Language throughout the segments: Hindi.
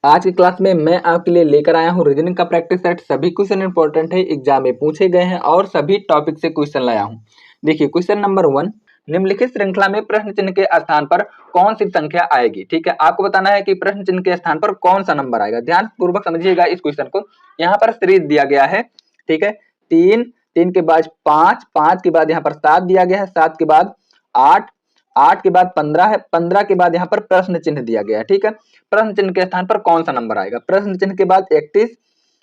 आज की क्लास में मैं आपके लिए लेकर आया हूँ रीजनिंग का प्रैक्टिस सेट। सभी क्वेश्चन इंपॉर्टेंट है, एग्जाम में पूछे गए हैं और सभी टॉपिक से क्वेश्चन लाया हूँ। देखिए क्वेश्चन नंबर 1, निम्नलिखित श्रृंखला में प्रश्न चिन्ह के स्थान पर कौन सी संख्या आएगी। ठीक है, आपको बताना है कि प्रश्न चिन्ह के स्थान पर कौन सा नंबर आएगा। ध्यान पूर्वक समझिएगा इस क्वेश्चन को। यहाँ पर सीरीज दिया गया है, ठीक है, 3, 3 के बाद 5, 5 के बाद यहाँ पर 7 दिया गया है, 7 के बाद 8, 8 के बाद 15 है, 15 के बाद यहाँ पर प्रश्न चिन्ह दिया गया है। ठीक है, प्रश्न चिन्ह के स्थान पर कौन सा नंबर आएगा। प्रश्न चिन्ह के बाद 31,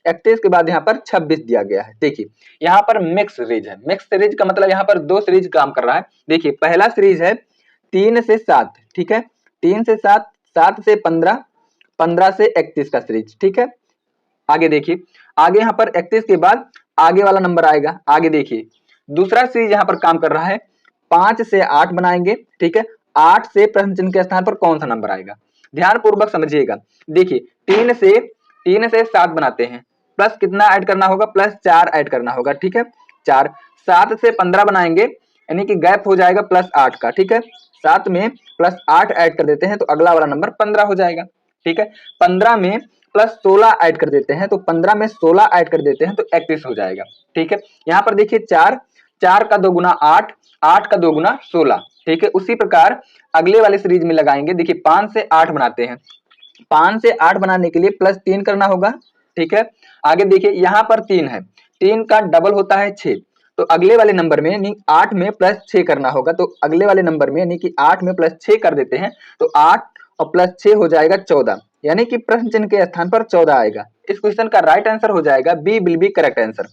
31 के बाद यहाँ पर 26 दिया गया है। देखिए यहाँ पर मिक्स सीरीज है। मिक्स सीरीज का मतलब यहाँ पर दो सीरीज काम कर रहा है। देखिए पहला सीरीज है 3 से 7, ठीक है, 3 से 7, 7 से 15, 15 से 31 का सीरीज। ठीक है, आगे देखिए, आगे यहाँ पर 31 के बाद आगे वाला नंबर आएगा। आगे देखिए दूसरा सीरीज यहाँ पर काम कर रहा है, 5 से 8 बनाएंगे। ठीक है, 8 से प्रश्न चिन्ह के स्थान पर कौन सा नंबर आएगा। ध्यान पूर्वक समझिएगा। देखिए 3 से 7 बनाते हैं, प्लस कितना ऐड करना होगा, प्लस 4 ऐड करना होगा। ठीक है, 4, 7 से 15 बनाएंगे, यानी कि गैप हो जाएगा प्लस 8 का। ठीक है, 7 में प्लस 8 ऐड कर देते हैं तो अगला वाला नंबर 15 हो जाएगा। ठीक है, 15 में प्लस 16 ऐड कर देते हैं तो 15 में 16 ऐड कर देते हैं तो 31 हो जाएगा। ठीक है, यहाँ पर देखिए 4, 4 का 2 गुना 8, 8 का 2 गुना 16। ठीक है, उसी प्रकार अगले वाले सीरीज में लगाएंगे। देखिए 5 से 8 बनाते हैं, 5 से 8 बनाने के लिए प्लस 3 करना होगा। ठीक है, आगे देखिए यहाँ पर 3 है, 3 का डबल होता है 6, तो अगले वाले नंबर में यानी 8 में प्लस 6 करना होगा। तो अगले वाले नंबर में यानी कि 8 में प्लस 6 कर देते हैं तो 8 और प्लस 6 हो जाएगा 14, यानी कि प्रश्न चिन्ह के स्थान पर 14 आएगा। इस क्वेश्चन का राइट आंसर हो जाएगा B will be correct answer.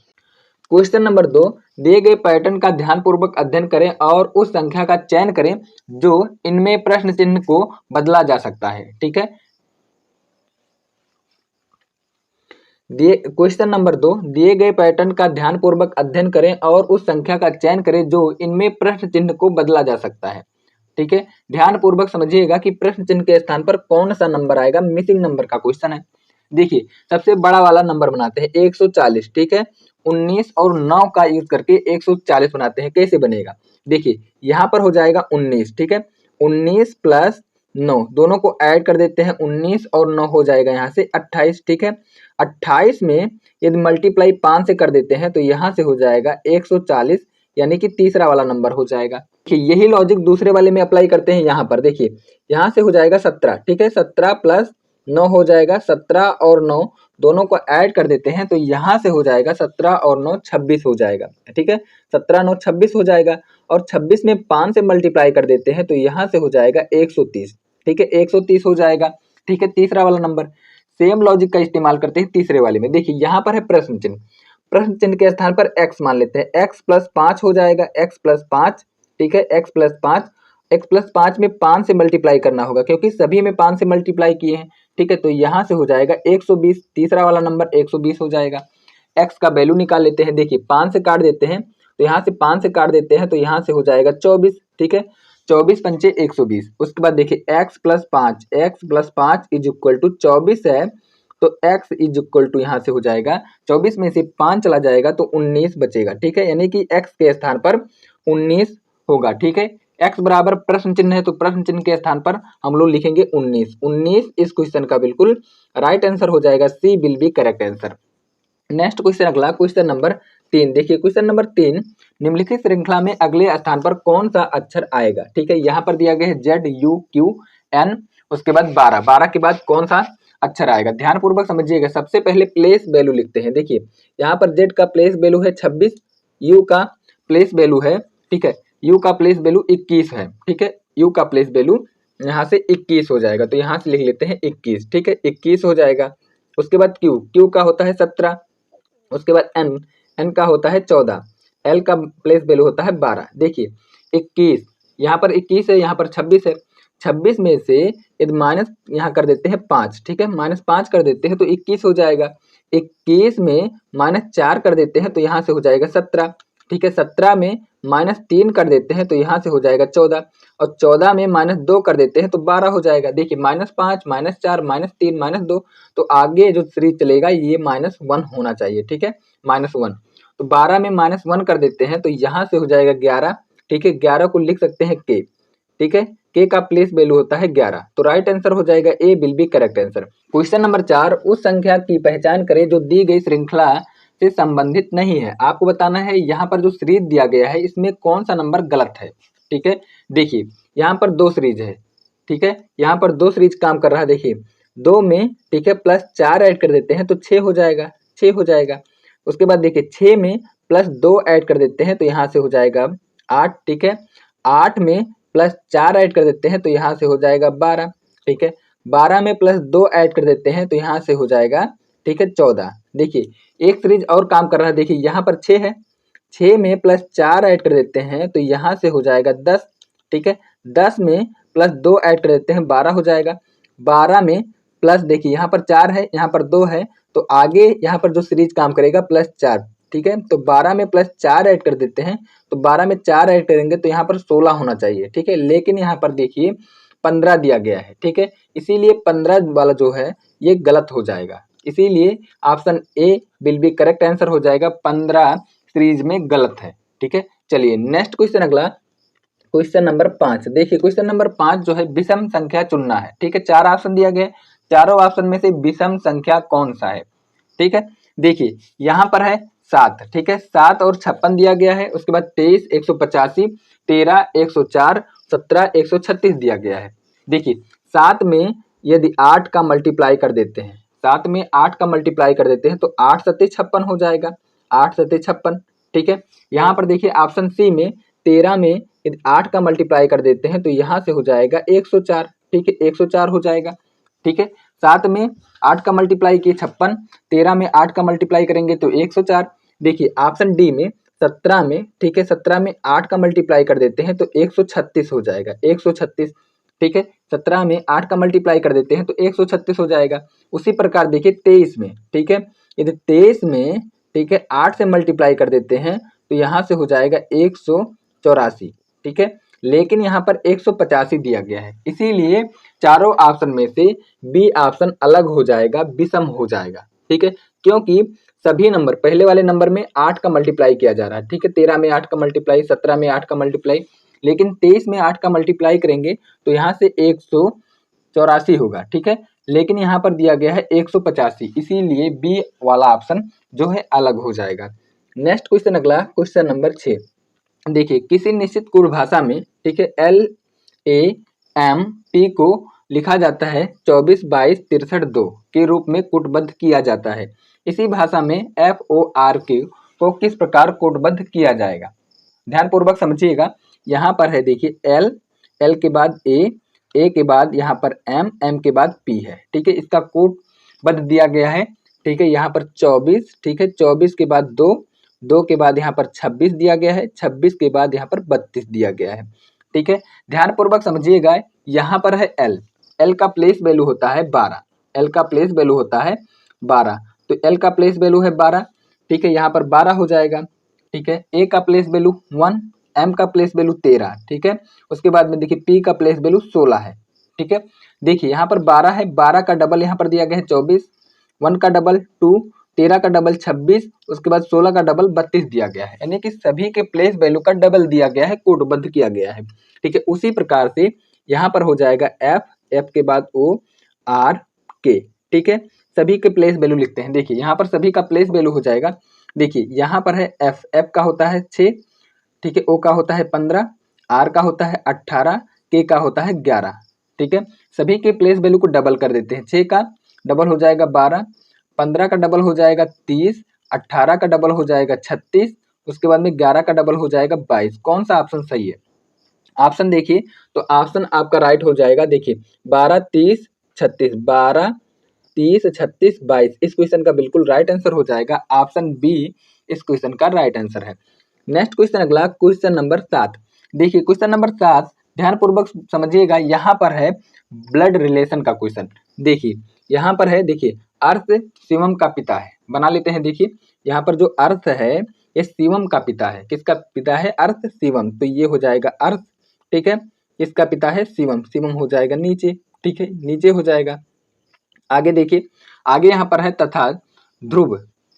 Question number 2, दिए गए पैटर्न का ध्यानपूर्वक अध्ययन करें और उस संख्या का चयन करें जो इनमें प्रश्न चिन्ह को बदला जा सकता है। ठीक है, क्वेश्चन नंबर 2, दिए गए पैटर्न का ध्यानपूर्वक अध्ययन करें और उस संख्या का चयन करें जो इनमें प्रश्न चिन्ह को बदला जा सकता है। ठीक है, ध्यानपूर्वक समझिएगा कि प्रश्न चिन्ह के स्थान पर कौन सा नंबर आएगा। मिसिंग नंबर का क्वेश्चन है। देखिए सबसे बड़ा वाला नंबर बनाते हैं 140। ठीक है, 19 और 9 का यूज करके 140 बनाते हैं। कैसे बनेगा, देखिए यहाँ पर हो जाएगा 19। ठीक है, 19 प्लस 9 दोनों को ऐड कर देते हैं, 19 और 9 हो जाएगा यहाँ से 28। ठीक है, 28 में यदि मल्टीप्लाई 5 से कर देते हैं तो यहाँ से हो जाएगा 140, यानी कि तीसरा वाला नंबर हो जाएगा। देखिए यही लॉजिक दूसरे वाले में अप्लाई करते हैं। यहाँ पर देखिए यहाँ से हो जाएगा 17। ठीक है, 17 प्लस 9 हो जाएगा, 17 और 9 दोनों को ऐड कर देते हैं तो यहाँ से हो जाएगा 17 और 9 26 हो जाएगा। ठीक है, 17 9 26 हो जाएगा और 26 में 5 से मल्टीप्लाई कर देते हैं तो यहाँ से हो जाएगा 130। ठीक है, 130 हो जाएगा। ठीक है, तीसरा वाला नंबर सेम लॉजिक का इस्तेमाल करते हैं तीसरे वाले में। देखिए यहाँ पर है प्रश्न चिन्ह, प्रश्न चिन्ह के स्थान पर x मान लेते हैं, x प्लस 5 हो जाएगा, x प्लस 5। ठीक है, x प्लस 5, x प्लस 5 में 5 से मल्टीप्लाई करना होगा क्योंकि सभी में 5 से मल्टीप्लाई किए हैं। ठीक है, तो यहाँ से हो जाएगा 120, तीसरा वाला नंबर 120 हो जाएगा। x का वैल्यू निकाल लेते हैं। देखिए 5 से काट देते हैं तो यहाँ से 5 से काट देते हैं तो यहाँ से हो जाएगा 24। ठीक है, 24 पंचे 120। उसके बाद देखिए x plus 5, x plus 5 is equal to 24 है तो x इज इक्वल टू यहाँ से हो जाएगा 24 में से 5 चला जाएगा तो 19 बचेगा। ठीक है, यानी कि x के स्थान पर 19 होगा। ठीक है, x बराबर प्रश्न चिन्ह है तो प्रश्न चिन्ह के स्थान पर हम लोग लिखेंगे 19। 19 इस क्वेश्चन का बिल्कुल राइट आंसर हो जाएगा, C will be correct answer. Next question, अगला क्वेश्चन नंबर 3। देखिए क्वेश्चन नंबर 3, निम्नलिखित श्रृंखला में अगले स्थान पर कौन सा अक्षर आएगा। ठीक है, यहाँ पर दिया गया है ZUQN, उसके बाद 12, 12 के बाद कौन सा अक्षर आएगा। ध्यानपूर्वक समझिएगा। सबसे पहले प्लेस वैल्यू लिखते हैं। देखिए यहाँ पर Z का प्लेस वैल्यू है 26, U का प्लेस वैल्यू है, ठीक है, U का प्लेस वैल्यू 21 है। ठीक है, U का प्लेस वैल्यू यहाँ से 21 हो जाएगा तो यहाँ से लिख लेते हैं 21। ठीक है, 21 हो जाएगा। उसके बाद Q का होता है 17, उसके बाद N का होता है 14, L का प्लेस वैल्यू होता है 12। देखिए 21, यहाँ पर 21 है, यहाँ पर 26 है, 26 में से यदि माइनस यहाँ कर देते हैं 5। ठीक है, माइनस 5 कर देते हैं तो 21 हो जाएगा। 21 में माइनस 4 कर देते हैं तो यहाँ से हो जाएगा 17। ठीक है, 17 में माइनस 3 कर देते हैं तो यहाँ से हो जाएगा 14 और 14 में माइनस 2 कर देते हैं तो 12 हो जाएगा। देखिए -5, -4, -3, -2, तो आगे जो सीरीज चलेगा ये -1 होना चाहिए। ठीक है, -1, तो 12 में -1 कर देते हैं तो यहाँ से हो जाएगा 11। ठीक है, 11 को लिख सकते हैं k। ठीक है, के का प्लेस वैल्यू होता है 11। तो राइट आंसर हो जाएगा A will be correct answer. Question number 4, उस संख्या की पहचान करें जो दी गई श्रृंखला से संबंधित नहीं है। आपको बताना है यहाँ पर जो सीरीज दिया गया है इसमें कौन सा नंबर गलत है। ठीक है, देखिए यहाँ पर 2 सीरीज है। ठीक है, यहाँ पर 2 सीरीज काम कर रहा है। देखिए 2 में ठीक है प्लस 4 ऐड कर देते हैं तो 6 हो जाएगा, 6 हो जाएगा। उसके बाद देखिए 6 में प्लस 2 ऐड कर देते हैं तो यहाँ से हो जाएगा 8। ठीक है, 8 में प्लस 4 ऐड कर देते हैं तो यहाँ से हो जाएगा 12। ठीक है, 12 में प्लस 2 ऐड कर देते हैं तो यहाँ से हो जाएगा ठीक है 14। देखिए एक सीरीज और काम कर रहा है। देखिए यहाँ पर 6 है, 6 में प्लस 4 ऐड कर देते हैं तो यहाँ से हो जाएगा 10। ठीक है, 10 में प्लस 2 ऐड कर देते हैं 12 हो जाएगा। 12 में प्लस देखिए यहाँ पर 4 है, यहाँ पर 2 है, तो आगे यहाँ पर जो सीरीज काम करेगा प्लस 4। ठीक है, तो 12 में प्लस 4 ऐड कर देते हैं तो 12 में 4 ऐड करेंगे तो यहाँ पर 16 होना चाहिए। ठीक है, लेकिन यहाँ पर देखिए 15 दिया गया है। ठीक है, इसीलिए 15 वाला जो है ये गलत हो जाएगा। इसीलिए option A will be correct answer हो जाएगा, 15 सीरीज में गलत है। ठीक है, चलिए नेक्स्ट क्वेश्चन अगला क्वेश्चन नंबर 5। देखिए क्वेश्चन नंबर 5 जो है विषम संख्या चुनना है। ठीक है, 4 ऑप्शन दिया गया है, चारों ऑप्शन में से विषम संख्या कौन सा है। ठीक है, देखिए यहाँ पर है 7। ठीक है, 7 और 56 दिया गया है। उसके बाद 23, 185, 13, 104, 17, 136 दिया गया है। देखिए 7 में यदि 8 का मल्टीप्लाई कर देते हैं, 7 में 8 का मल्टीप्लाई कर देते हैं तो 8 सत्ते 56 हो जाएगा, 8 सत्ते 56। ठीक है, यहाँ पर देखिए ऑप्शन सी में 13 में यदि 8 का मल्टीप्लाई कर देते हैं तो यहाँ से हो जाएगा 104। ठीक है, 104 हो जाएगा। ठीक है, 7 में 8 का मल्टीप्लाई किए 56, 13 में 8 का मल्टीप्लाई करेंगे तो 104। देखिए ऑप्शन डी में 17 में, ठीक है 17 में 8 का मल्टीप्लाई कर देते हैं तो 136 हो जाएगा, 136। ठीक है, 17 में 8 का मल्टीप्लाई कर देते हैं तो 136 हो जाएगा। उसी प्रकार देखिए 23 में, ठीक है यदि 23 में ठीक है 8 से मल्टीप्लाई कर देते हैं तो यहाँ से हो जाएगा 184। ठीक है, लेकिन यहाँ पर 185 दिया गया है, इसीलिए चारों ऑप्शन में से बी ऑप्शन अलग हो जाएगा, विषम हो जाएगा। ठीक है, क्योंकि सभी नंबर पहले वाले नंबर में 8 का मल्टीप्लाई किया जा रहा है। ठीक है, 13 में 8 का मल्टीप्लाई, 17 में 8 का मल्टीप्लाई, लेकिन 23 में 8 का मल्टीप्लाई करेंगे तो यहाँ से 184 होगा। ठीक है, लेकिन यहाँ पर दिया गया है 185, इसीलिए बी वाला ऑप्शन जो है अलग हो जाएगा। नेक्स्ट क्वेश्चन अगला क्वेश्चन नंबर 6। देखिए किसी निश्चित कूट भाषा में ठीक है LAMP को लिखा जाता है 24, 22, 63, 2 के रूप में कूटबद्ध किया जाता है। इसी भाषा में FORK को किस प्रकार कूटबद्ध किया जाएगा। ध्यानपूर्वक समझिएगा। यहाँ पर है देखिए L के बाद A के बाद यहाँ पर M के बाद P है। ठीक है, इसका कूटबद्ध दिया गया है। ठीक है, यहाँ पर 24, ठीक है 24 के बाद 2 के बाद यहाँ पर 26 दिया गया है, 26 के बाद यहाँ पर 32 दिया गया है। ठीक है, ध्यानपूर्वक समझिएगा। यहाँ पर है L का प्लेस वैल्यू होता है 12, L का प्लेस वैल्यू होता है 12, तो L का प्लेस वैल्यू है 12। ठीक है, यहाँ पर 12 हो जाएगा। ठीक है, A का प्लेस वैल्यू 1, M का प्लेस वैल्यू 13। ठीक है, उसके बाद में देखिए P का प्लेस वैल्यू 16 है। ठीक है, देखिए यहाँ पर 12 है, 12 का डबल यहाँ पर दिया गया है 24, 1 का डबल 2, 13 का डबल 26, उसके बाद 16 का डबल 32 दिया गया है, यानी कि सभी के प्लेस वैल्यू का डबल दिया गया है, कूटबद्ध किया गया है। ठीक है, उसी प्रकार से यहाँ पर हो जाएगा F के बाद ORK। ठीक है, सभी के प्लेस वैल्यू लिखते हैं। देखिए यहाँ पर सभी का प्लेस वैल्यू हो जाएगा। देखिए यहाँ पर है F का होता है 6, ठीक है, O का होता है 15, R का होता है 18, K का होता है 11। ठीक है, सभी के प्लेस वैल्यू को डबल कर देते हैं। 6 का डबल हो जाएगा 12, 15 का डबल हो जाएगा 30, 18 का डबल हो जाएगा 36, उसके बाद में 11 का डबल हो जाएगा 22। कौन सा ऑप्शन सही है? ऑप्शन देखिए, तो ऑप्शन आपका राइट हो जाएगा। देखिए 12, 30, 36, 12, 30, 36, 22 इस क्वेश्चन का बिल्कुल राइट आंसर हो जाएगा। ऑप्शन बी इस क्वेश्चन का राइट आंसर है। नेक्स्ट क्वेश्चन अगला क्वेश्चन नंबर 7। देखिए क्वेश्चन नंबर 7 ध्यानपूर्वक समझिएगा। यहाँ पर है ब्लड रिलेशन का क्वेश्चन। देखिए यहाँ पर है, देखिए अर्थ शिवम का पिता है, बना लेते हैं। देखिए यहाँ पर जो अर्थ है ये शिवम का पिता है। किसका पिता है? अर्थ शिवम, तो ये हो जाएगा अर्थ। ठीक है, इसका पिता है शिवम, शिवम हो जाएगा नीचे। ठीक है, नीचे हो जाएगा। आगे देखिए, आगे यहाँ पर है तथा ध्रुव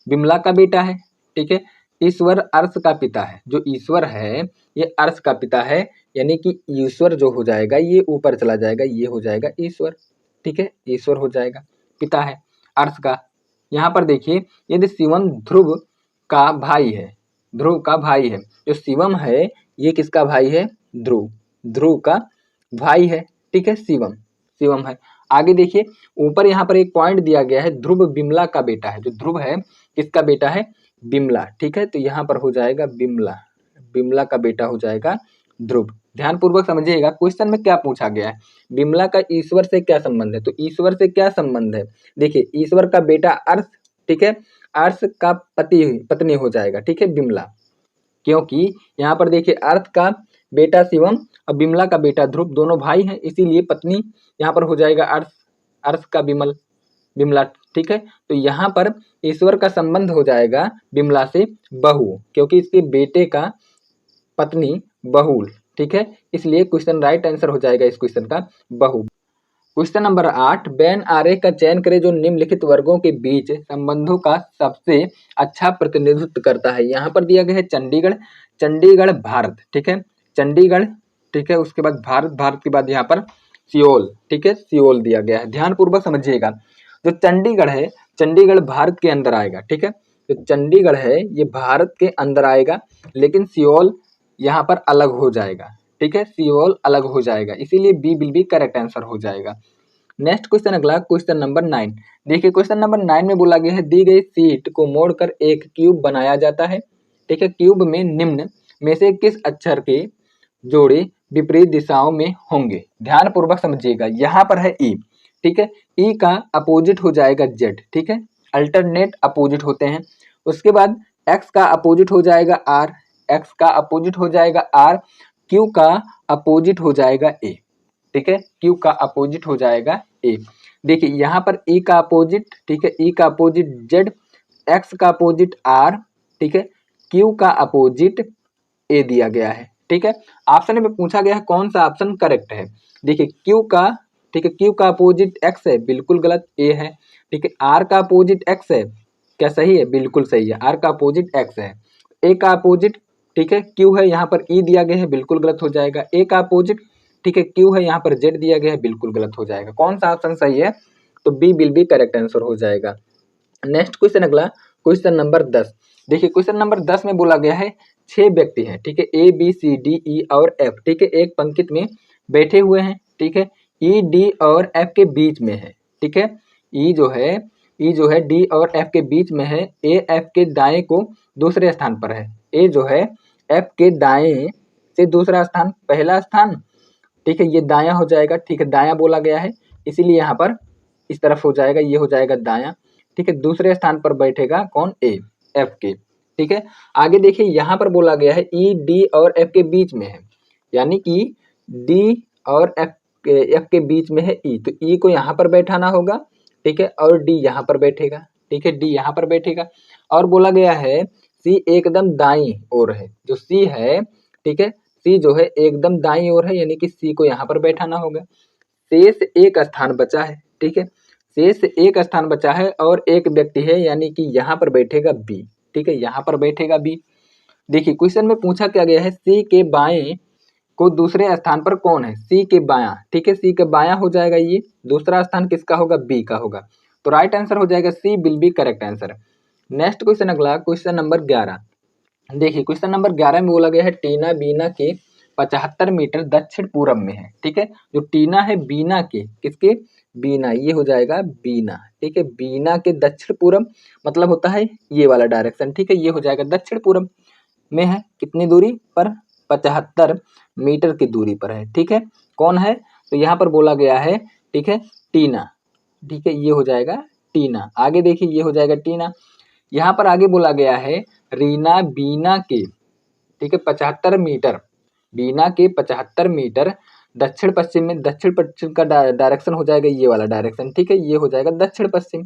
विमला का बेटा है। ठीक है, ईश्वर अर्श का पिता है। जो ईश्वर है ये अर्श का पिता है, यानी कि ईश्वर जो हो जाएगा ये ऊपर चला जाएगा, ये हो जाएगा ईश्वर। ठीक है, ईश्वर हो जाएगा, पिता है अर्श का। यहाँ पर देखिए, यदि शिवम ध्रुव का भाई है, ध्रुव का भाई है, जो शिवम है ये किसका भाई है? ध्रुव, ध्रुव का भाई है। ठीक है, शिवम, शिवम है। आगे देखिए, ऊपर यहाँ पर एक पॉइंट दिया गया है, ध्रुव बिमला का बेटा है। जो ध्रुव है किसका बेटा है? बिमला। ठीक है, तो यहाँ पर हो जाएगा बिमला, बिमला का बेटा हो जाएगा ध्रुव। ध्यान पूर्वक समझिएगा, क्वेश्चन में क्या पूछा गया है, बिमला का ईश्वर से क्या संबंध है? तो ईश्वर से क्या संबंध है? देखिए, ईश्वर का बेटा अर्श, ठीक है, अर्श का पत्नी हो जाएगा। ठीक है, बिमला, क्योंकि यहाँ पर देखिए अर्थ का बेटा शिवम और बिमला का बेटा ध्रुव दोनों भाई हैं, इसीलिए पत्नी यहाँ पर हो जाएगा अर्श, अर्श का बिमल, बिमला। ठीक है, तो यहाँ पर ईश्वर का संबंध हो जाएगा बिमला से बहू, क्योंकि इसके बेटे का पत्नी बहुल। ठीक है, इसलिए क्वेश्चन राइट आंसर हो जाएगा इस क्वेश्चन का बहू। क्वेश्चन नंबर 8, वेन आरेख का चयन करें जो निम्नलिखित वर्गों के बीच संबंधों का सबसे अच्छा प्रतिनिधित्व करता है। यहाँ पर दिया गया है चंडीगढ़, चंडीगढ़ भारत। ठीक है, चंडीगढ़, ठीक है, उसके बाद भारत, भारत के बाद यहाँ पर सियोल। ठीक है, सियोल दिया गया है, ध्यान पूर्वक समझिएगा। जो चंडीगढ़ है, चंडीगढ़ भारत के अंदर आएगा। ठीक है, जो चंडीगढ़ है ये भारत के अंदर आएगा, लेकिन सियोल यहाँ पर अलग हो जाएगा। ठीक है, सियोल अलग हो जाएगा, इसीलिए B will be correct answer हो जाएगा। नेक्स्ट क्वेश्चन, अगला क्वेश्चन नंबर 9। देखिए, क्वेश्चन नंबर 9 में बोला गया है, दी गई शीट को मोड़कर एक क्यूब बनाया जाता है। ठीक है, क्यूब में निम्न में से किस अक्षर के जोड़े विपरीत दिशाओं में होंगे? ध्यान पूर्वक समझिएगा, यहाँ पर है ई। ठीक है, ई का अपोजिट हो जाएगा जेड। ठीक है, अल्टरनेट अपोजिट होते हैं। उसके बाद एक्स का अपोजिट हो जाएगा आर, एक्स का अपोजिट हो जाएगा आर, क्यू का अपोजिट हो जाएगा ए। ठीक है, क्यू का अपोजिट हो जाएगा ए। देखिए, यहाँ पर ई का अपोजिट, ठीक है, ई का अपोजिट जेड, एक्स का अपोजिट आर, ठीक है, क्यू का अपोजिट ए दिया गया है। ठीक है, ऑप्शन में पूछा गया है कौन सा ऑप्शन करेक्ट है। देखिए, क्यू का, ठीक है, क्यू का अपोजिट एक्स है, बिल्कुल गलत, ए है। ठीक है, आर का अपोजिट एक्स है, क्या सही है? बिल्कुल सही है, आर का अपोजिट एक्स है। ए का अपोजिट, ठीक है, क्यू है, यहाँ पर ई दिया गया है, बिल्कुल गलत हो जाएगा। ए का अपोजिट, ठीक है, क्यू है, यहाँ पर जेड दिया गया है, बिल्कुल गलत हो जाएगा। कौन सा ऑप्शन सही है? तो B will be correct answer हो जाएगा। नेक्स्ट क्वेश्चन, अगला क्वेश्चन नंबर 10। देखिए, क्वेश्चन नंबर 10 में बोला गया है 6 व्यक्ति हैं। ठीक है, A B C D E और एफ, ठीक है, एक पंक्ति में बैठे हुए हैं। ठीक है, ई डी और एफ के बीच में है। ठीक है, ई जो है डी और एफ के बीच में है। ए एफ के दाएं को दूसरे स्थान पर है, ए जो है एफ के दाएं से दूसरा स्थान, पहला स्थान। ठीक है, ये दायां हो जाएगा। ठीक है, दायां बोला गया है, इसीलिए यहाँ पर इस तरफ हो जाएगा, ये हो जाएगा दायां। ठीक है, दूसरे स्थान पर बैठेगा कौन? ए, एफ के। ठीक है, आगे देखिए, यहाँ पर बोला गया है ई डी और एफ के बीच में है, यानी कि डी और एफ के बीच में है ई, तो ई को यहाँ पर बैठाना होगा। ठीक है, और डी यहाँ पर बैठेगा। ठीक है, डी यहाँ पर बैठेगा। और बोला गया है सी एकदम दाईं ओर है, जो सी है, ठीक है, सी जो है एकदम दाईं ओर है, यानी कि सी को यहाँ पर बैठाना होगा। शेष एक स्थान बचा है। ठीक है, शेष एक स्थान बचा है और एक व्यक्ति है, यानी कि यहाँ पर बैठेगा बी। ठीक है, यहाँ पर बैठेगा बी। देखिए, क्वेश्चन में पूछा क्या गया है, सी के बाएं को दूसरे स्थान पर कौन है? सी के बायां। ठीक है, सी के बायां हो जाएगा, ये दूसरा स्थान किसका होगा? बी का होगा। तो राइट आंसर हो जाएगा C will be correct answer. Next question, अगला क्वेश्चन नंबर 11। देखिए, क्वेश्चन नंबर 11 में बोला गया है टीना बीना के 75 मीटर दक्षिण पूर्व में है। ठीक है, जो टीना है बीना के, किसके? बीना, ये हो जाएगा बीना। ठीक है, बीना के दक्षिण पूर्व मतलब होता है ये वाला डायरेक्शन। ठीक है, ये हो जाएगा दक्षिण पूर्व में है, कितनी दूरी पर? 75 मीटर की दूरी पर है। ठीक है, कौन है? तो यहाँ पर बोला गया है, ठीक है, टीना। ठीक है, ये हो जाएगा टीना। आगे देखिए, ये हो जाएगा टीना। यहाँ पर आगे बोला गया है रीना बीना के, ठीक है, 75 मीटर, बीना के 75 मीटर दक्षिण पश्चिम में, दक्षिण पश्चिम का डायरेक्शन हो जाएगा ये वाला डायरेक्शन। ठीक है, ये हो जाएगा दक्षिण पश्चिम,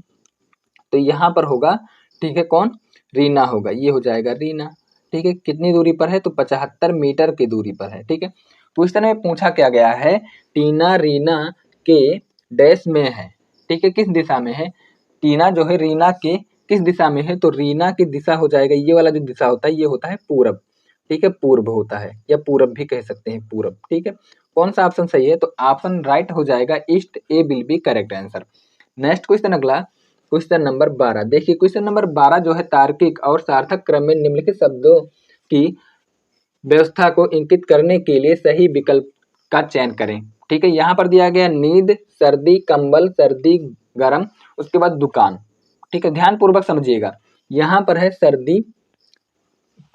तो यहाँ पर होगा, ठीक है, कौन? रीना होगा, ये हो जाएगा रीना। ठीक है, कितनी दूरी पर है? तो 75 मीटर की दूरी पर है। ठीक है, क्वेश्चन में पूछा क्या गया है, टीना रीना के डैश में है। ठीक है, किस दिशा में है? टीना जो है रीना के किस दिशा में है, तो रीना की दिशा हो जाएगा, ये वाला जो दिशा होता है ये होता है पूरब, ठीक है, पूर्व होता है या पूरब भी कह सकते हैं, पूरब, ठीक है। कौन सा ऑप्शन सही है, तो ऑप्शन राइट हो जाएगा east, A will be correct answer. Next question अगला, क्वेश्चन नंबर 12। देखिए क्वेश्चन नंबर 12 जो है तार्किक और सार्थक क्रम में निम्नलिखित शब्दों की व्यवस्था को इंकित करने के लिए सही विकल्प का चयन करें, ठीक है। यहाँ पर दिया गया नींद, सर्दी, कंबल, सर्दी, गर्म, उसके बाद दुकान, ठीक है, ध्यान पूर्वक समझिएगा। यहाँ पर है सर्दी,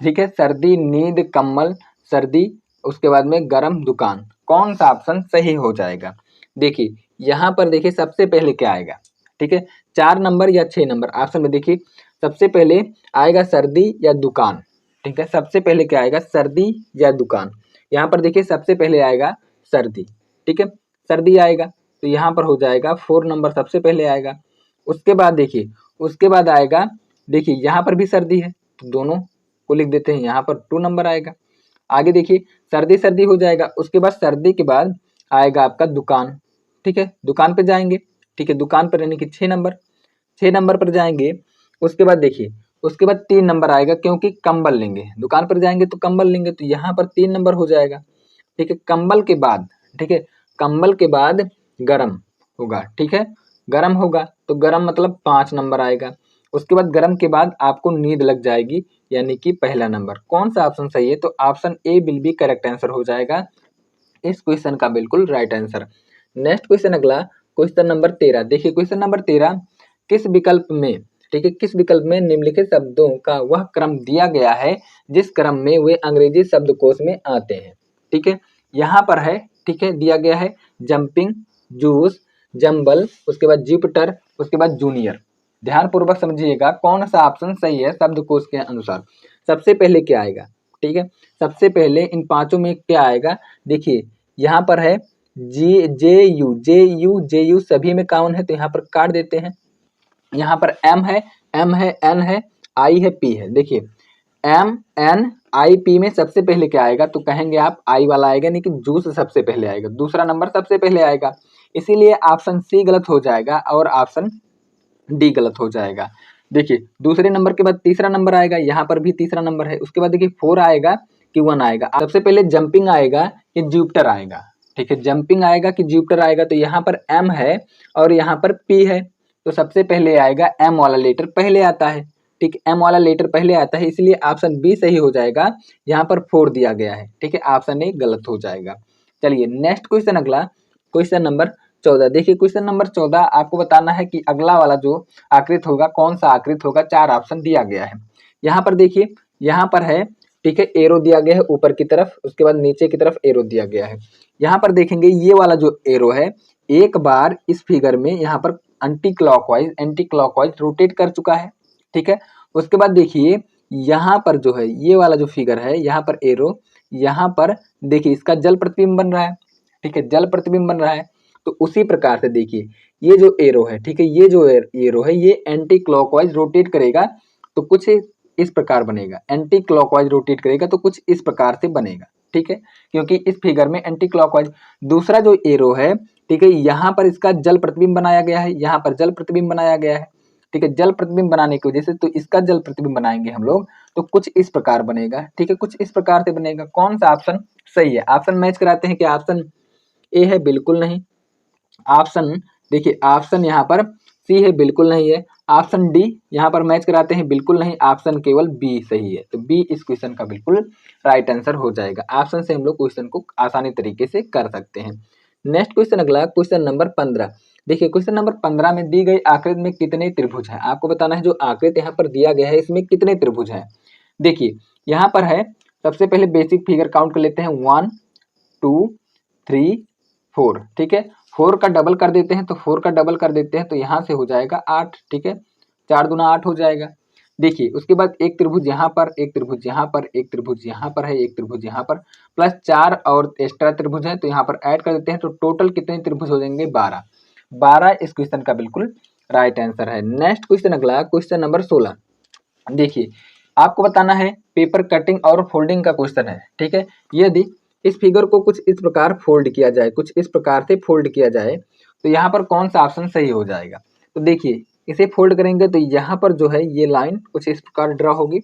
ठीक है, सर्दी, नींद, कंबल, सर्दी, उसके बाद में गर्म, दुकान, कौन सा ऑप्शन सही हो जाएगा। देखिए यहाँ पर देखिए सबसे पहले क्या आएगा, ठीक है, 4 नंबर या 6 नंबर ऑप्शन में देखिए सबसे पहले आएगा सर्दी या दुकान, ठीक है, सबसे पहले क्या आएगा, सर्दी या दुकान। यहाँ पर देखिए सबसे पहले आएगा सर्दी, ठीक है, सर्दी आएगा, तो यहाँ पर हो जाएगा 4 नंबर सबसे पहले आएगा। उसके बाद देखिए, उसके बाद आएगा, देखिए यहाँ पर भी सर्दी है तो दोनों को लिख देते हैं, यहाँ पर 2 नंबर आएगा। आगे देखिए सर्दी सर्दी हो जाएगा, उसके बाद सर्दी के बाद आएगा आपका दुकान, ठीक है, दुकान पे जाएंगे, ठीक है, दुकान पर यानी कि 6 नंबर, 6 नंबर पर जाएंगे। उसके बाद देखिए, उसके बाद 3 नंबर आएगा क्योंकि कंबल लेंगे, दुकान पर जाएंगे तो कंबल लेंगे, तो यहाँ पर 3 नंबर हो जाएगा, ठीक है। कंबल के बाद, ठीक है, कंबल के बाद गरम होगा, ठीक है, गरम होगा तो गरम मतलब 5 नंबर आएगा। उसके बाद गरम के बाद आपको नींद लग जाएगी, यानी कि पहला नंबर। कौन सा ऑप्शन सही है, तो option A will be correct answer हो जाएगा इस क्वेश्चन का बिल्कुल राइट आंसर। नेक्स्ट क्वेश्चन अगला, क्वेश्चन नंबर 13। देखिए क्वेश्चन नंबर 13, किस विकल्प में, ठीक है, किस विकल्प में निम्नलिखित शब्दों का वह क्रम दिया गया है जिस क्रम में वे अंग्रेजी शब्दकोश में आते हैं, ठीक है। यहाँ पर है, ठीक है, दिया गया है जंपिंग, जूस, जंबल, उसके बाद जुपिटर, उसके बाद जूनियर। ध्यान पूर्वक समझिएगा कौन सा ऑप्शन सही है शब्दकोश के अनुसार। सबसे पहले क्या आएगा, ठीक है, सबसे पहले इन पांचों में क्या आएगा, देखिए यहाँ पर है जे यू सभी में कॉमन है, तो यहाँ पर काट देते हैं। यहाँ पर एम है, एन है, आई है, पी है। देखिए एम एन आई पी में सबसे पहले क्या आएगा, तो कहेंगे आप आई वाला आएगा, नहीं कि जूस सबसे पहले आएगा, दूसरा नंबर सबसे पहले आएगा, इसीलिए ऑप्शन सी गलत हो जाएगा और ऑप्शन डी गलत हो जाएगा। देखिए दूसरे नंबर के बाद तीसरा नंबर आएगा, यहाँ पर भी तीसरा नंबर है। उसके बाद देखिए 4 आएगा कि 1 आएगा। सबसे पहले जंपिंग आएगा कि जुपिटर आएगा, ठीक है, जंपिंग आएगा कि जुपिटर आएगा, तो यहाँ पर एम है और यहाँ पर पी है, तो सबसे पहले आएगा एम वाला लेटर पहले आता है, ठीक है, एम वाला लेटर पहले आता है, इसलिए ऑप्शन बी सही हो जाएगा। यहाँ पर 4 दिया गया है, ठीक है, ऑप्शन ए गलत हो जाएगा। चलिए नेक्स्ट क्वेश्चन अगला, क्वेश्चन नंबर 14। देखिए क्वेश्चन नंबर 14 आपको बताना है कि अगला वाला जो आकृत होगा कौन सा आकृत होगा। 4 ऑप्शन दिया गया है। यहाँ पर देखिए, यहाँ पर है, ठीक है, एरो दिया गया है ऊपर की तरफ, उसके बाद नीचे की तरफ एरो दिया गया है। यहाँ पर देखेंगे ये वाला जो एरो है एक बार इस फिगर में यहाँ पर एंटी क्लॉकवाइज रोटेट कर चुका है, ठीक है। उसके बाद देखिए यहाँ पर जो है ये वाला जो फिगर है, यहाँ पर एरो, यहाँ पर देखिए इसका जल प्रतिबिंब बन रहा है, ठीक है, जल प्रतिबिंब बन रहा है। तो उसी प्रकार से देखिए ये जो एरो है, ठीक है, ये जो एरो है ये एंटी क्लॉकवाइज रोटेट करेगा तो कुछ इस प्रकार बनेगा, एंटी क्लॉकवाइज रोटेट करेगा तो कुछ इस प्रकार से बनेगा, ठीक है, क्योंकि इस फिगर में एंटी क्लॉकवाइज। दूसरा जो एरो है, ठीक है, यहाँ पर इसका जल प्रतिबिंब बनाया गया है, यहाँ पर जल प्रतिबिंब बनाया गया है, ठीक है, जल प्रतिबिंब बनाने की वजह से तो इसका जल प्रतिबिंब बनाएंगे हम लोग तो कुछ इस प्रकार बनेगा, ठीक है, कुछ इस प्रकार से बनेगा। कौन सा ऑप्शन सही है, ऑप्शन मैच कराते हैं कि ऑप्शन ए है, बिल्कुल नहीं। ऑप्शन देखिए, ऑप्शन यहाँ पर सी है, बिल्कुल नहीं है। ऑप्शन डी यहाँ पर मैच कराते हैं, बिल्कुल नहीं। ऑप्शन केवल बी सही है, तो बी इस क्वेश्चन का बिल्कुल राइट आंसर हो जाएगा। ऑप्शन से हम लोग क्वेश्चन को आसानी तरीके से कर सकते हैं। नेक्स्ट क्वेश्चन अगला, क्वेश्चन नंबर 15। देखिए क्वेश्चन नंबर 15 में दी गई आकृति में कितने त्रिभुज हैं, आपको बताना है जो आकृति यहाँ पर दिया गया है इसमें कितने त्रिभुज हैं। देखिए यहाँ पर है, सबसे पहले बेसिक फिगर काउंट कर लेते हैं, 1 2 3 4, ठीक है, 4 का डबल कर देते हैं, तो 4 का डबल कर देते हैं तो यहाँ से हो जाएगा 8, ठीक है, 4 दूना 8 हो जाएगा। देखिए उसके बाद एक त्रिभुज यहाँ पर, एक त्रिभुज यहाँ पर, एक त्रिभुज यहाँ पर है, एक त्रिभुज यहाँ पर, प्लस 4 और एक्स्ट्रा त्रिभुज है तो यहाँ पर ऐड कर देते हैं, तो टोटल कितने त्रिभुज हो जाएंगे, 12। 12 इस क्वेश्चन का बिल्कुल राइट आंसर है। नेक्स्ट क्वेश्चन अगला, क्वेश्चन नंबर 16। देखिए आपको बताना है, पेपर कटिंग और फोल्डिंग का क्वेश्चन है, ठीक है। यदि इस फिगर को कुछ इस प्रकार फोल्ड किया जाए, कुछ इस प्रकार से फोल्ड किया जाए तो यहाँ पर कौन सा ऑप्शन सही हो जाएगा। तो देखिए इसे फोल्ड करेंगे तो यहाँ पर जो है ये लाइन कुछ इस प्रकार ड्रा होगी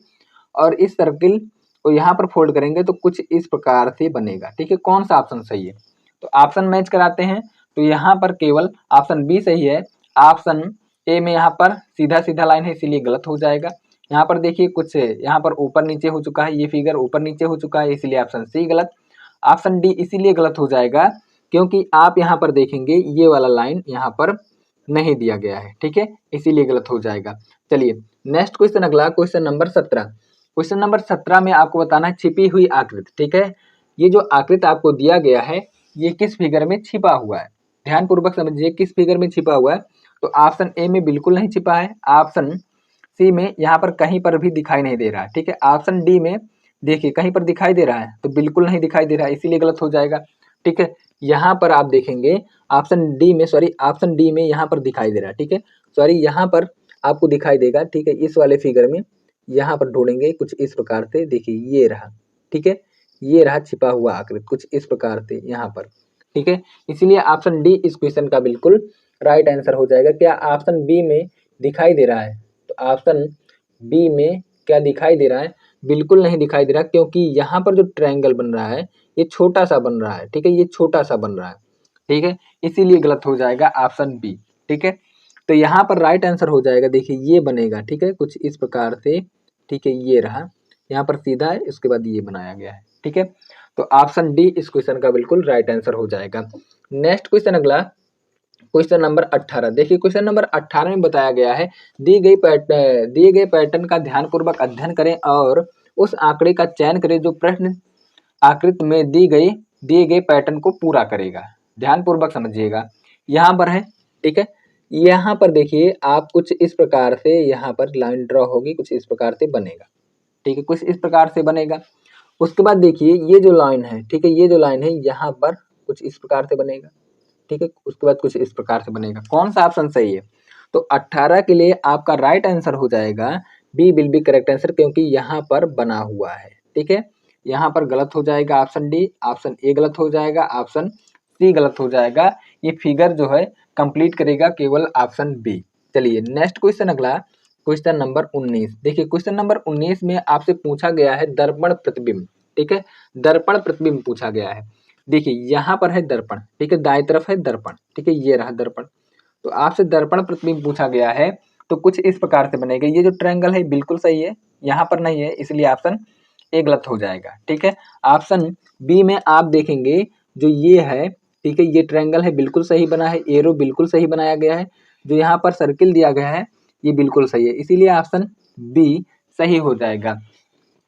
और इस सर्किल को यहाँ पर फोल्ड करेंगे तो कुछ इस प्रकार से बनेगा। ठीक है, कौन सा ऑप्शन सही है? तो ऑप्शन मैच कराते हैं तो यहाँ पर केवल ऑप्शन बी सही है। ऑप्शन ए में यहाँ पर सीधा सीधा लाइन है इसीलिए गलत हो जाएगा। यहाँ पर देखिए कुछ यहाँ पर ऊपर नीचे हो चुका है, ये फिगर ऊपर नीचे हो चुका है इसलिए ऑप्शन सी गलत। ऑप्शन डी इसीलिए गलत हो जाएगा क्योंकि आप यहाँ पर देखेंगे ये वाला लाइन यहाँ पर नहीं दिया गया है। ठीक है, इसीलिए गलत हो जाएगा। चलिए नेक्स्ट क्वेश्चन, अगला क्वेश्चन नंबर 17। क्वेश्चन नंबर 17 में आपको बताना है छिपी हुई आकृति। ठीक है, ये जो आकृति आपको दिया गया है ये किस फिगर में छिपा हुआ है, ध्यानपूर्वक समझिए किस फिगर में छिपा हुआ है। तो ऑप्शन ए में बिल्कुल नहीं छिपा है, ऑप्शन सी में यहाँ पर कहीं पर भी दिखाई नहीं दे रहा है। ठीक है, ऑप्शन डी में देखिए कहीं पर दिखाई दे रहा है तो बिल्कुल नहीं दिखाई दे रहा है इसीलिए गलत हो जाएगा। ठीक है, यहाँ पर आप देखेंगे ऑप्शन डी में, सॉरी ऑप्शन डी में यहाँ पर दिखाई दे रहा है। ठीक है, सॉरी यहाँ पर आपको दिखाई देगा। ठीक है, इस वाले फिगर में यहाँ पर ढूंढेंगे कुछ इस प्रकार से, देखिए ये रहा। ठीक है, ये रहा छिपा हुआ आकृति कुछ इस प्रकार से यहाँ पर। ठीक है, इसलिए ऑप्शन डी इस क्वेश्चन का बिल्कुल राइट आंसर हो जाएगा। क्या ऑप्शन बी में दिखाई दे रहा है? तो ऑप्शन बी में क्या दिखाई दे रहा है? बिल्कुल नहीं दिखाई दे रहा क्योंकि यहाँ पर जो ट्रायंगल बन रहा है ये छोटा सा बन रहा है। ठीक है, ये छोटा सा बन रहा है। ठीक है, इसीलिए गलत हो जाएगा ऑप्शन बी। ठीक है, तो यहाँ पर राइट आंसर हो जाएगा, देखिए ये बनेगा। ठीक है, कुछ इस प्रकार से। ठीक है, ये रहा, यहाँ पर सीधा है इसके बाद ये बनाया गया है। ठीक है, तो ऑप्शन डी इस क्वेश्चन का बिल्कुल राइट आंसर हो जाएगा। नेक्स्ट क्वेश्चन, अगला क्वेश्चन नंबर 18। देखिए क्वेश्चन नंबर 18 में बताया गया है दिए गए पैटर्न का ध्यानपूर्वक अध्ययन करें और उस आंकड़े का चयन करें जो प्रश्न आकृति में दिए गए पैटर्न को पूरा करेगा। ध्यानपूर्वक समझिएगा, यहाँ पर है। ठीक है, यहाँ पर देखिए आप कुछ इस प्रकार से यहाँ पर लाइन ड्रॉ होगी, कुछ इस प्रकार से बनेगा। ठीक है, कुछ इस प्रकार से बनेगा। उसके बाद देखिए ये जो लाइन है, ठीक है, ये जो लाइन है यहाँ पर कुछ इस प्रकार से बनेगा। ठीक है, उसके बाद कुछ इस प्रकार से बनेगा। कौन सा ऑप्शन सही है? तो 18 के लिए आपका राइट आंसर हो जाएगा B will be correct answer क्योंकि यहाँ पर बना हुआ है। ठीक है, यहाँ पर गलत हो जाएगा ऑप्शन डी, ऑप्शन ए गलत हो जाएगा, ऑप्शन सी गलत हो जाएगा। ये फिगर जो है कंप्लीट करेगा केवल ऑप्शन बी। चलिए नेक्स्ट क्वेश्चन, अगला क्वेश्चन नंबर 19। देखिए क्वेश्चन नंबर 19 में आपसे पूछा गया है दर्पण प्रतिबिंब। ठीक है, दर्पण प्रतिबिंब पूछा गया है। देखिए यहाँ पर है दर्पण। ठीक है, दाएं तरफ है दर्पण। ठीक है, ये रहा दर्पण। तो आपसे दर्पण प्रतिबिंब पूछा गया है तो कुछ इस प्रकार से बनेगा। ये जो ट्रायंगल है बिल्कुल सही है, यहाँ पर नहीं है इसलिए ऑप्शन ए गलत हो जाएगा। ठीक है, ऑप्शन बी में आप देखेंगे जो ये है, ठीक है, ये ट्रायंगल है बिल्कुल सही बना है, एरो बिल्कुल सही बनाया गया है, जो यहाँ पर सर्किल दिया गया है ये बिल्कुल सही है, इसीलिए ऑप्शन बी सही हो जाएगा।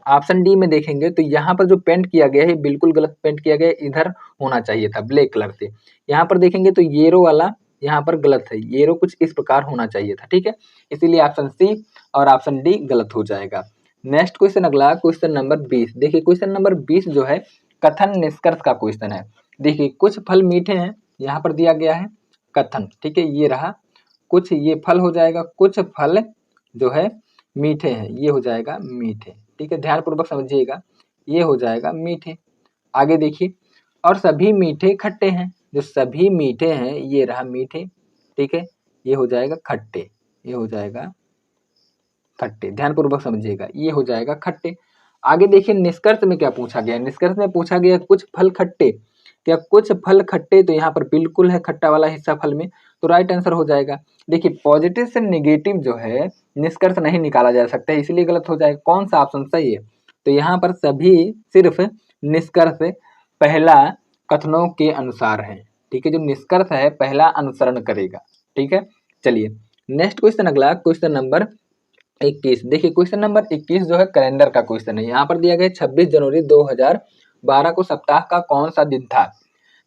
ऑप्शन डी में देखेंगे तो यहाँ पर जो पेंट किया गया है बिल्कुल गलत पेंट किया गया है, इधर होना चाहिए था ब्लैक कलर से। यहाँ पर देखेंगे तो येरो वाला यहाँ पर गलत है, येरो कुछ इस प्रकार होना चाहिए था। ठीक है, इसीलिए ऑप्शन सी और ऑप्शन डी गलत हो जाएगा। नेक्स्ट क्वेश्चन, अगला क्वेश्चन नंबर 20। देखिए क्वेश्चन नंबर 20 जो है कथन निष्कर्ष का क्वेश्चन है। देखिए कुछ फल मीठे हैं, यहाँ पर दिया गया है कथन। ठीक है, ये रहा, कुछ ये फल हो जाएगा, कुछ फल जो है मीठे हैं, ये हो जाएगा मीठे। ठीक है, ध्यानपूर्वक समझिएगा, ये हो जाएगा मीठे। आगे देखिए, और सभी मीठे खट्टे हैं, जो सभी मीठे हैं ये रहा मीठे। ठीक है, ये हो जाएगा खट्टे, ये हो जाएगा खट्टे। ध्यानपूर्वक समझिएगा, ये हो जाएगा खट्टे। आगे देखिए निष्कर्ष में क्या पूछा गया, निष्कर्ष में पूछा गया कुछ फल खट्टे। क्या कुछ फल खट्टे? तो यहाँ पर बिल्कुल है खट्टा वाला हिस्सा फल में, तो राइट आंसर हो जाएगा। देखिए पॉजिटिव से नेगेटिव जो है निष्कर्ष नहीं निकाला जा सकता है, इसलिए गलत हो जाएगा। कौन सा ऑप्शन सही है? तो यहाँ पर सभी सिर्फ निष्कर्ष पहला कथनों के अनुसार है। ठीक है, जो निष्कर्ष है पहला अनुसरण करेगा। ठीक है, चलिए नेक्स्ट क्वेश्चन, अगला क्वेश्चन नंबर 21। देखिए क्वेश्चन नंबर 21 जो है कैलेंडर का क्वेश्चन है। यहाँ पर दिया गया 26 जनवरी 2012 को सप्ताह का कौन सा दिन था।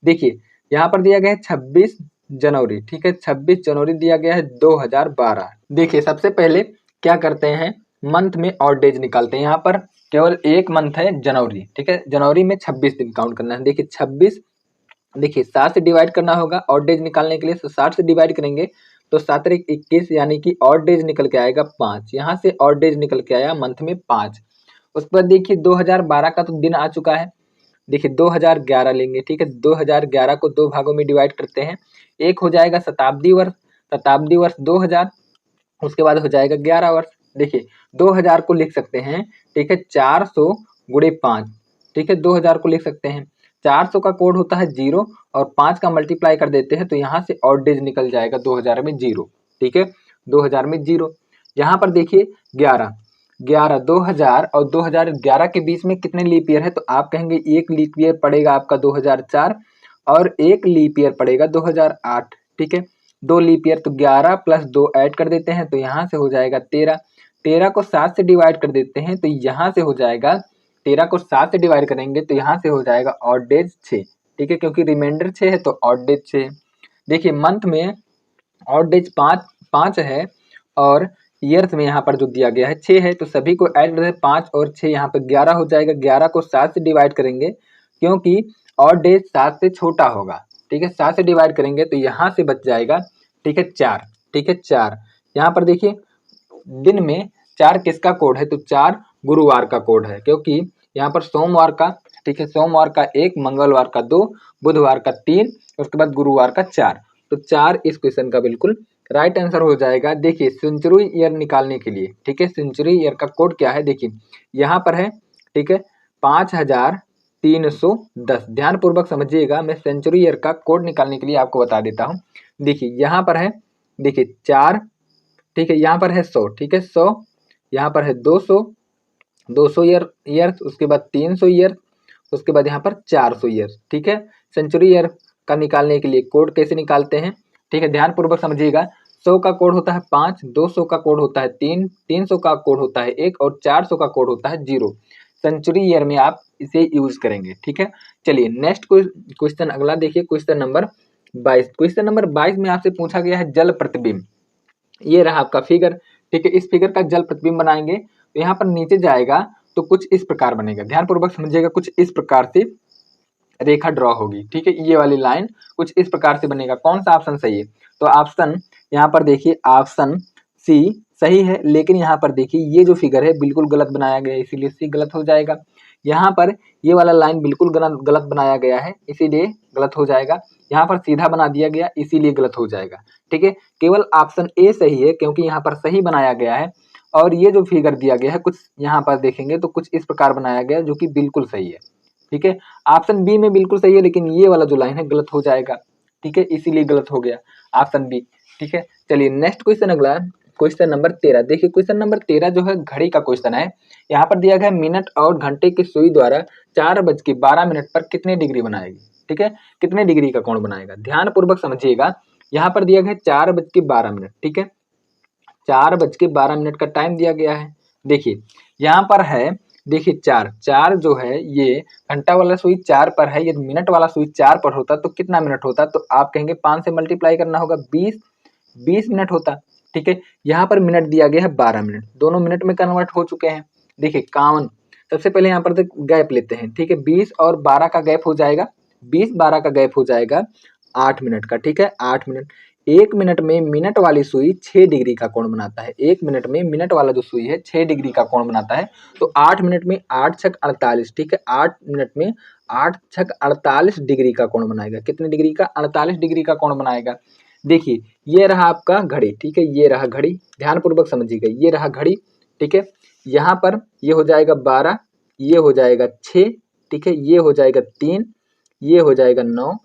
देखिए यहाँ पर दिया गया है 26 जनवरी। ठीक है, 26 जनवरी दिया गया है 2012। देखिए सबसे पहले क्या करते हैं, मंथ में और डेज निकालते हैं। यहाँ पर केवल एक मंथ है जनवरी। ठीक है, जनवरी में 26 दिन काउंट करना है। देखिए 26, देखिए 7 से डिवाइड करना होगा और डेज निकालने के लिए, तो 60 से डिवाइड करेंगे तो 7 और 21 यानी कि और डेज निकल के आएगा 5। यहाँ से और डेज निकल के आया मंथ में 5। उस पर देखिए 2012 का तो दिन आ चुका है। देखिए 2011 लेंगे। ठीक है, 2011 को 2 भागों में डिवाइड करते हैं, एक हो जाएगा शताब्दी वर्ष, शताब्दी वर्ष 2000, उसके बाद हो जाएगा 11 वर्ष। देखिए 2000 को लिख सकते हैं, ठीक है, 400 गुणे 5, ठीक है, 2000 को लिख सकते हैं। 400 का कोड होता है 0 और 5 का मल्टीप्लाई कर देते हैं तो यहाँ से ऑड डेज निकल जाएगा 2000 में 0, ठीक है, 2000 में 0। यहाँ पर देखिए 11, 2000 और 2011 के बीच में कितने लीप ईयर है, तो आप कहेंगे एक लीप ईयर पड़ेगा आपका 2004 और एक लीप ईयर पड़ेगा 2008, ठीक है, 2 लीप ईयर, तो 11 प्लस 2 ऐड कर देते हैं तो यहाँ से हो जाएगा 13। 13 को 7 से डिवाइड कर देते हैं तो यहाँ से हो जाएगा, 13 को 7 से डिवाइड करेंगे तो यहाँ से हो जाएगा ऑड डेज 6, ठीक है, क्योंकि रिमाइंडर 6 है तो ऑड डेज 6। देखिए मंथ में ऑड डेज 5 है और ईयर्स में यहाँ पर जो दिया गया है 6 है, तो सभी को ऐड करते हैं 5 और 6, यहाँ पे 11 हो जाएगा। 11 को 7 से डिवाइड करेंगे क्योंकि ऑड डेज 7 से छोटा होगा, ठीक है, 7 से डिवाइड करेंगे तो यहाँ से बच जाएगा, ठीक है, 4, ठीक है, 4। यहाँ पर देखिए दिन में 4 किसका कोड है, तो 4 गुरुवार का कोड है, क्योंकि यहाँ पर सोमवार का, ठीक है, सोमवार का 1, मंगलवार का 2, बुधवार का 3, उसके बाद गुरुवार का 4, तो 4 इस क्वेश्चन का बिल्कुल राइट आंसर हो जाएगा। देखिए सेंचुरी ईयर निकालने के लिए, ठीक है, सेंचुरी ईयर का कोड क्या है, देखिए यहाँ पर है, ठीक है, 5310। ध्यान पूर्वक समझिएगा, मैं सेंचुरी ईयर का कोड निकालने के लिए आपको बता देता हूँ। देखिए यहाँ पर है, देखिए 4, ठीक है, यहाँ पर है 100, ठीक है, 100, यहाँ पर है 200, 200 ईयर, उसके बाद 300 ईयर, उसके बाद यहाँ पर 400 ईयर, ठीक है। सेंचुरी ईयर का निकालने के लिए कोड कैसे निकालते हैं, ठीक है, ध्यान पूर्वक समझिएगा। 100 का कोड होता है 5, 200 का कोड होता है 3, 300 का कोड होता है 1 और 400 का कोड होता है 0। सेंचुरी ईयर में आप इसे यूज करेंगे, ठीक है। चलिए नेक्स्ट क्वेश्चन अगला देखिए, क्वेश्चन नंबर 22। क्वेश्चन नंबर 22 में आपसे पूछा गया है जल प्रतिबिंब। ये रहा आपका फिगर, ठीक है, इस फिगर का जल प्रतिबिंब बनाएंगे तो यहाँ पर नीचे जाएगा तो कुछ इस प्रकार बनेगा। ध्यान पूर्वक समझिएगा, कुछ इस प्रकार से रेखा ड्रॉ होगी, ठीक है, ये वाली लाइन कुछ इस प्रकार से बनेगा। कौन सा ऑप्शन सही है, तो ऑप्शन यहाँ पर देखिए ऑप्शन सी सही है, लेकिन यहाँ पर देखिए ये जो फिगर है बिल्कुल गलत बनाया गया है, इसीलिए सी गलत हो जाएगा। यहाँ पर ये वाला लाइन बिल्कुल गलत बनाया गया है, इसीलिए गलत हो जाएगा। यहाँ पर सीधा बना दिया गया, इसीलिए गलत हो जाएगा, ठीक है। केवल ऑप्शन ए सही है क्योंकि यहाँ पर सही बनाया गया है, और ये जो फिगर दिया गया है कुछ यहाँ पर देखेंगे तो कुछ इस प्रकार बनाया गया है जो कि बिल्कुल सही है, ठीक है। ऑप्शन बी में बिल्कुल सही है, लेकिन ये वाला जो लाइन है गलत हो जाएगा, ठीक है, इसीलिए गलत हो गया ऑप्शन बी, ठीक है। चलिए नेक्स्ट क्वेश्चन अगला, क्वेश्चन नंबर 13। देखिए क्वेश्चन नंबर 13 जो है घड़ी का क्वेश्चन है। यहाँ पर दिया गया मिनट और घंटे की सुई द्वारा 4:12 पर कितने डिग्री बनाएगी, ठीक है, कितने डिग्री का कोण बनाएगा। ध्यान पूर्वक समझिएगा, यहाँ पर दिया गया 4:12, ठीक है, 4:12 का टाइम दिया गया है। देखिए यहाँ पर है, देखिए 4 जो है ये घंटा वाला सुई 4 पर है, यदि मिनट वाला सुई 4 पर होता तो कितना मिनट होता, तो आप कहेंगे 5 से मल्टीप्लाई करना होगा, 20 मिनट होता, ठीक है। यहाँ पर मिनट दिया गया है 12 मिनट, दोनों मिनट में कन्वर्ट हो चुके हैं। देखिए 51, सबसे पहले यहाँ पर गैप लेते हैं, ठीक है, 20 और 12 का गैप हो जाएगा, 20-12 का गैप हो जाएगा 8 मिनट का, ठीक है, 8 मिनट। 1 मिनट में मिनट वाली सुई 6 डिग्री का कोण बनाता है, 1 मिनट में मिनट वाला जो सुई है 6 डिग्री का कोण बनाता है, तो 8 मिनट में 8 छक 48, ठीक है, 8 मिनट में 8 छक 48 डिग्री का कोण बनाएगा। कितने डिग्री का, 48 डिग्री का कोण बनाएगा। देखिए ये रहा आपका घड़ी, ठीक है, ये रहा घड़ी, ध्यान पूर्वक समझिएगा, ये रहा घड़ी, ठीक है। यहाँ पर ये हो जाएगा 12, ये हो जाएगा 6, ठीक है, ये हो जाएगा 3, ये हो जाएगा 9,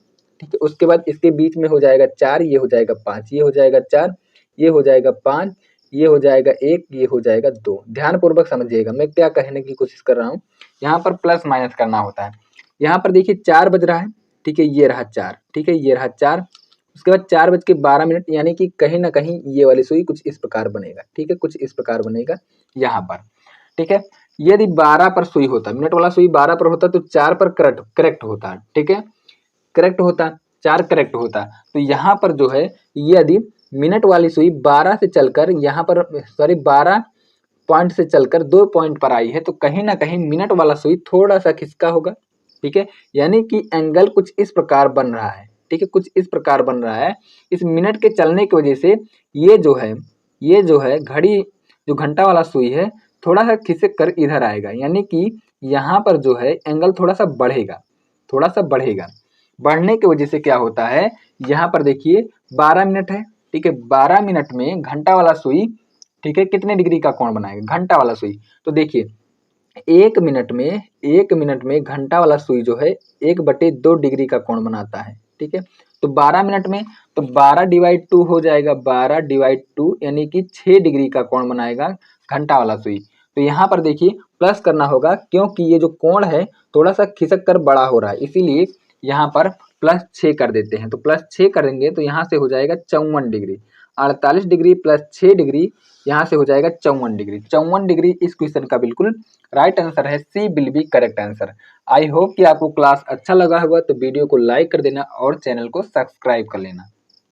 ठीक है, उसके बाद इसके बीच में हो जाएगा 4, ये हो जाएगा 5, ये हो जाएगा 4, ये हो जाएगा 5, ये हो जाएगा 1, ये हो जाएगा 2। ध्यान पूर्वक समझिएगा, मैं क्या कहने की कोशिश कर रहा हूँ, यहाँ पर प्लस माइनस करना होता है। यहाँ पर देखिए 4 बज रहा है, ठीक है, ये रहा 4, ठीक है, ये रहा 4, उसके बाद 4:12, यानी कि कहीं ना कहीं ये वाली सुई कुछ इस प्रकार बनेगा, ठीक है, कुछ इस प्रकार बनेगा यहाँ पर, ठीक है। यदि 12 पर सुई होता, मिनट वाला सुई 12 पर होता तो 4 पर करेक्ट होता, ठीक है, करेक्ट होता, 4 करेक्ट होता। तो यहाँ पर जो है यदि मिनट वाली सुई 12 से चलकर यहाँ पर 12 पॉइंट से चलकर 2 पॉइंट पर आई है, तो कहीं ना कहीं मिनट वाला सुई थोड़ा सा खिसका होगा, ठीक है, यानी कि एंगल कुछ इस प्रकार बन रहा है, ठीक है, कुछ इस प्रकार बन रहा है। इस मिनट के चलने की वजह से ये जो है घड़ी, जो घंटा वाला सुई है थोड़ा सा खिसक कर इधर आएगा, यानी कि यहाँ पर जो है एंगल थोड़ा सा बढ़ेगा, थोड़ा सा बढ़ेगा। बढ़ने की वजह से क्या होता है, यहाँ पर देखिए 12 मिनट है, ठीक है, 12 मिनट में घंटा वाला सुई ठीक है, कितने डिग्री का कोण बनाएगा, घंटा वाला सुई। तो देखिए 1 मिनट में घंटा वाला सुई जो है 1/2 डिग्री का कोण बनाता है। ठीक है, तो 12 मिनट में तो 12/2 हो जाएगा, 12/2 यानी कि 6 डिग्री का कोण बनाएगा घंटा वाला सुई। तो यहाँ पर देखिए प्लस करना होगा, क्योंकि ये जो कोण है थोड़ा सा खिसक कर बड़ा हो रहा है, इसीलिए यहाँ पर +6 कर देते हैं। तो +6 करेंगे तो यहाँ से हो जाएगा 54 डिग्री। 48 डिग्री +6 डिग्री यहाँ से हो जाएगा 54 डिग्री। 54 डिग्री इस क्वेश्चन का बिल्कुल राइट आंसर है, C will be correct answer. I hope कि आपको क्लास अच्छा लगा होगा, तो वीडियो को लाइक कर देना और चैनल को सब्सक्राइब कर लेना।